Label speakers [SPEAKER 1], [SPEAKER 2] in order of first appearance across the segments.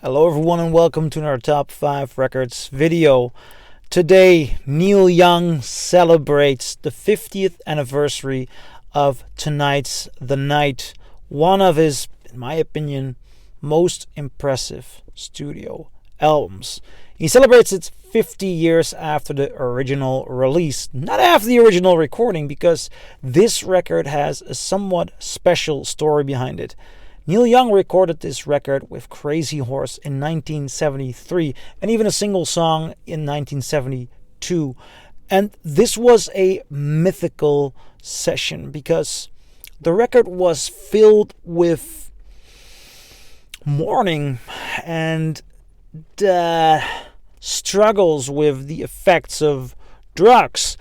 [SPEAKER 1] Hello everyone and welcome to another Top 5 Records video. Today, Neil Young celebrates the 50th anniversary of tonight's The Night, one of his, in my opinion, most impressive studio albums. He celebrates it 50 years after the original release, not after the original recording, because this record has a somewhat special story behind it. Neil Young recorded this record with Crazy Horse in 1973 and even a single song in 1972. And this was a mythical session because the record was filled with mourning and struggles with the effects of drugs.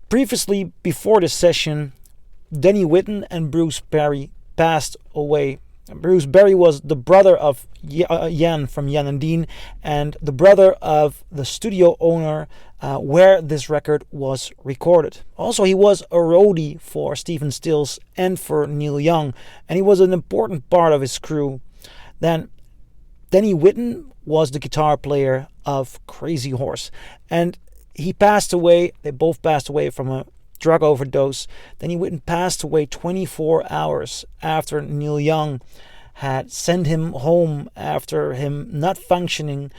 [SPEAKER 1] Previously, before this session, Danny Whitten and Bruce Perry passed away. Bruce Perry was the brother of Jan from Jan and Dean and the brother of the studio owner where this record was recorded. Also, he was a roadie for Stephen Stills and for Neil Young, and he was an important part of his crew. Then Danny Whitten was the guitar player of Crazy Horse, and he passed away. They both passed away from a drug overdose. Danny Whitten passed away 24 hours after Neil Young had sent him home after him not functioning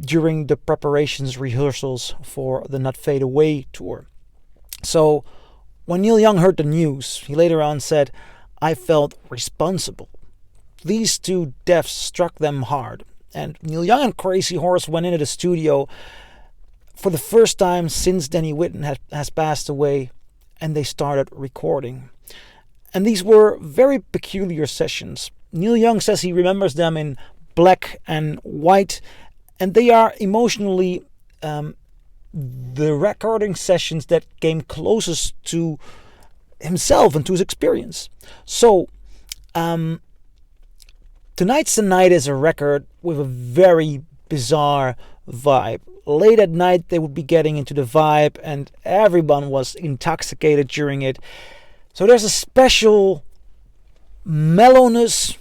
[SPEAKER 1] during the preparations rehearsals for the Not Fade Away tour. So when Neil Young heard the news, he later on said, "I felt responsible." These two deaths struck them hard, and Neil Young and Crazy Horse went into the studio for the first time since Danny Whitten has passed away, and they started recording. And these were very peculiar sessions. Neil Young says he remembers them in black and white, and they are emotionally the recording sessions that came closest to himself and to his experience. So, Tonight's The Night is a record with a very bizarre vibe. Late at night they would be getting into the vibe and everyone was intoxicated during it. So there's a special mellowness,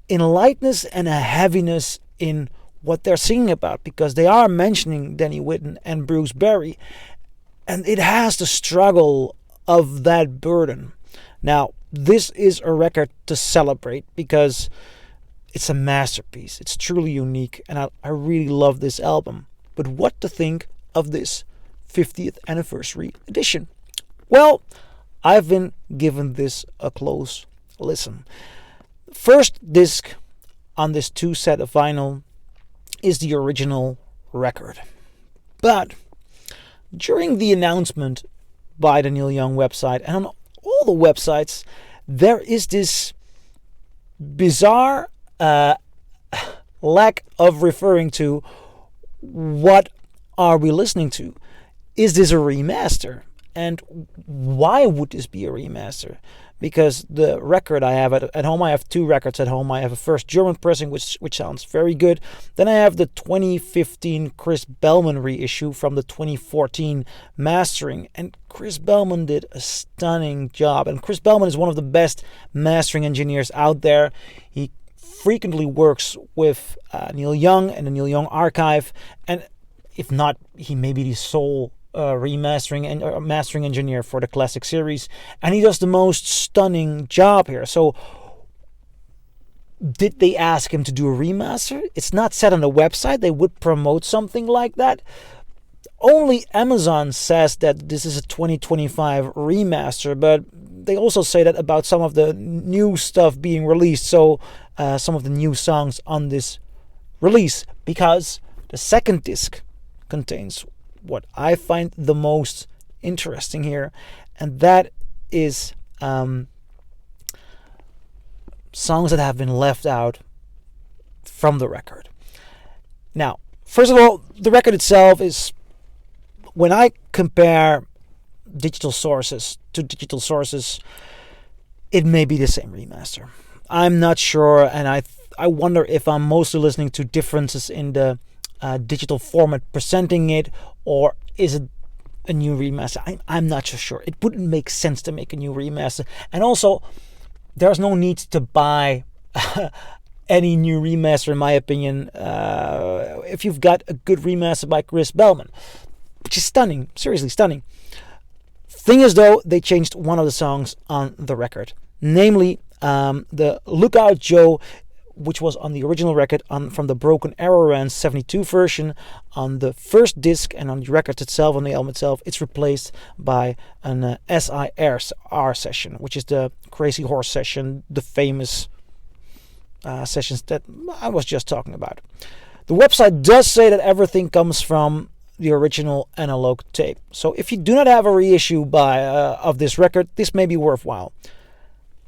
[SPEAKER 1] in lightness, and a heaviness in what they're singing about, because they are mentioning Danny Whitten and Bruce Perry, and it has the struggle of that burden. Now, this is a record to celebrate because it's a masterpiece. It's truly unique, and I really love this album. But what to think of this 50th anniversary edition? Well, I've been given this a close listen. First disc on this 2-set of vinyl is the original record. But during the announcement by the Neil Young website and on all the websites, there is this bizarre lack of referring to what are we listening to. Is this a remaster? And why would this be a remaster? Because the record I have at home, I have two records at home. I have a first German pressing, which sounds very good. Then I have the 2015 Chris Bellman reissue from the 2014 mastering. And Chris Bellman did a stunning job. And Chris Bellman is one of the best mastering engineers out there. He frequently works with Neil Young and the Neil Young archive, and if not, he may be the sole remastering and mastering engineer for the classic series, and he does the most stunning job here. So did they ask him to do a remaster? It's not said on the website. They would promote something like that. Only Amazon says that this is a 2025 remaster, but they also say that about some of the new stuff being released, so some of the new songs on this release, because the second disc contains what I find the most interesting here, and that is songs that have been left out from the record. Now, first of all, the record itself is, when I compare digital sources to digital sources, it may be the same remaster. I'm not sure, and I wonder if I'm mostly listening to differences in the digital format presenting it, or is it a new remaster? I'm not so sure. It wouldn't make sense to make a new remaster. And also, there's no need to buy any new remaster, in my opinion, if you've got a good remaster by Chris Bellman, which is stunning, seriously stunning. Thing is, though, they changed one of the songs on the record, namely the Lookout Joe, which was on the original record from the Broken Arrow Rand's 72 version on the first disc, and on the record itself, on the album itself, it's replaced by an SIR session, which is the Crazy Horse session, the famous sessions that I was just talking about. The website does say that everything comes from the original analog tape. So if you do not have a reissue of this record, this may be worthwhile.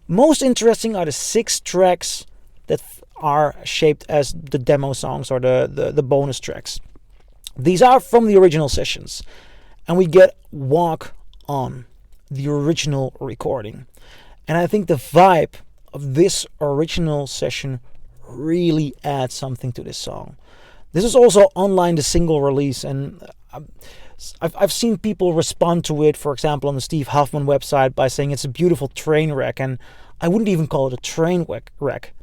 [SPEAKER 1] Most interesting are the 6 tracks that are shaped as the demo songs or the bonus tracks. These are from the original sessions. And we get Walk On, the original recording. And I think the vibe of this original session really adds something to this song. This is also online, the single release, and I've seen people respond to it, for example, on the Steve Huffman website by saying it's a beautiful train wreck, and I wouldn't even call it a train wreck.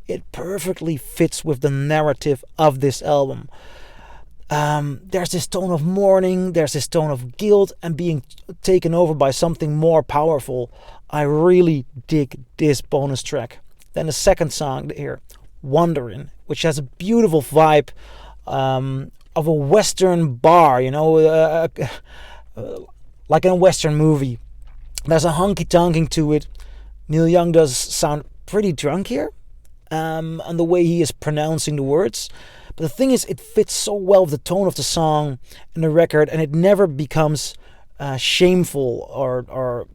[SPEAKER 1] It perfectly fits with the narrative of this album. There's this tone of mourning, there's this tone of guilt and being taken over by something more powerful. I really dig this bonus track. Then the second song here, Wanderin', which has a beautiful vibe of a Western bar, like in a Western movie. There's a honky-tonking to it. Neil Young does sound pretty drunk here, and the way he is pronouncing the words. But the thing is, it fits so well with the tone of the song and the record, and it never becomes shameful or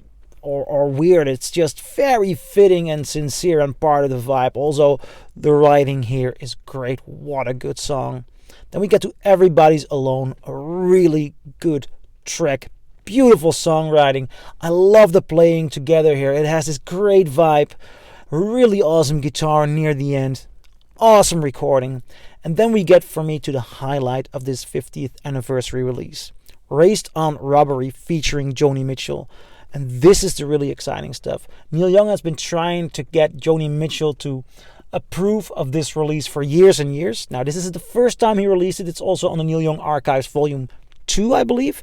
[SPEAKER 1] weird. It's just very fitting and sincere and part of the vibe. Also, the writing here is great. What a good song. Then we get to Everybody's Alone, a really good track. Beautiful songwriting. I love the playing together here. It has this great vibe. Really awesome guitar near the end. Awesome recording. And then we get, for me, to the highlight of this 50th anniversary release. Raised on Robbery featuring Joni Mitchell. And this is the really exciting stuff. Neil Young has been trying to get Joni Mitchell to approve of this release for years and years. Now, this is the first time he released it. It's also on the Neil Young Archives Volume 2, I believe.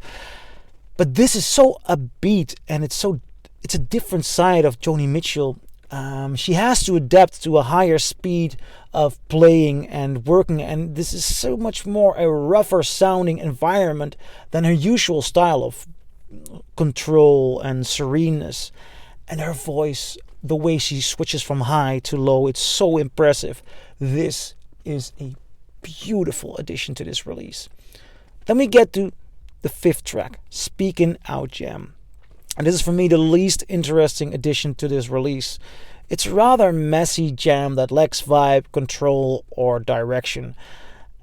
[SPEAKER 1] But this is so upbeat, and it's a different side of Joni Mitchell. She has to adapt to a higher speed of playing and working, and this is so much more a rougher sounding environment than her usual style of control and sereneness. And her voice, the way she switches from high to low, it's so impressive. This is a beautiful addition to this release. Then we get to the 5th track, Speaking Out Jam. And this is for me the least interesting addition to this release. It's a rather messy jam that lacks vibe, control, or direction.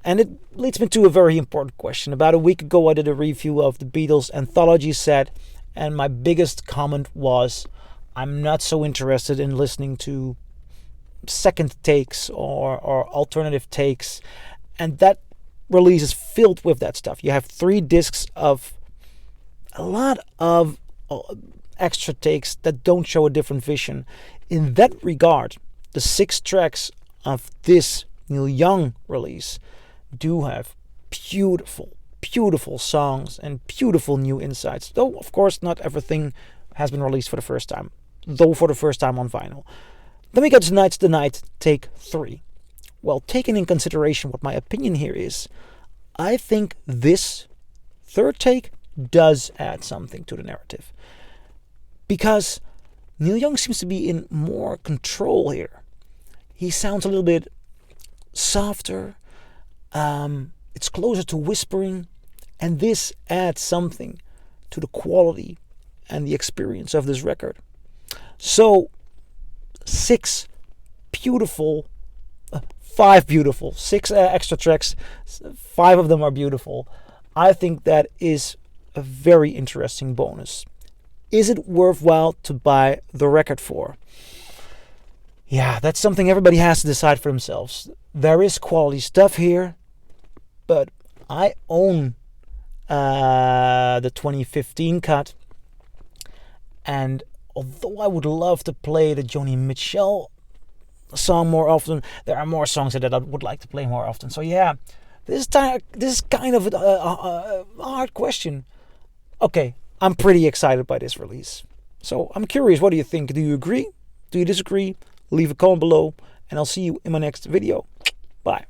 [SPEAKER 1] And it leads me to a very important question. About a week ago I did a review of the Beatles anthology set, and my biggest comment was, I'm not so interested in listening to second takes or alternative takes. And that release is filled with that stuff. You have 3 discs of a lot of extra takes that don't show a different vision. In that regard, the 6 tracks of this Neil Young release do have beautiful songs and beautiful new insights. Though, of course, not everything has been released for the first time. Though for the first time on vinyl. Then we get to Tonight's the Night, take 3. Well, taking in consideration what my opinion here is, I think this 3rd take does add something to the narrative. Because Neil Young seems to be in more control here. He sounds a little bit softer. It's closer to whispering. And this adds something to the quality and the experience of this record. So, 6 beautiful 6 extra tracks, 5 of them are beautiful. I think that is a very interesting bonus. Is it worthwhile to buy the record for? Yeah, that's something everybody has to decide for themselves. There is quality stuff here, but I own the 2015 cut, and although I would love to play the Joni Mitchell song more often. There are more songs that I would like to play more often. So yeah, this is kind of a hard question. Okay, I'm pretty excited by this release. So I'm curious, what do you think? Do you agree? Do you disagree? Leave a comment below, and I'll see you in my next video. Bye.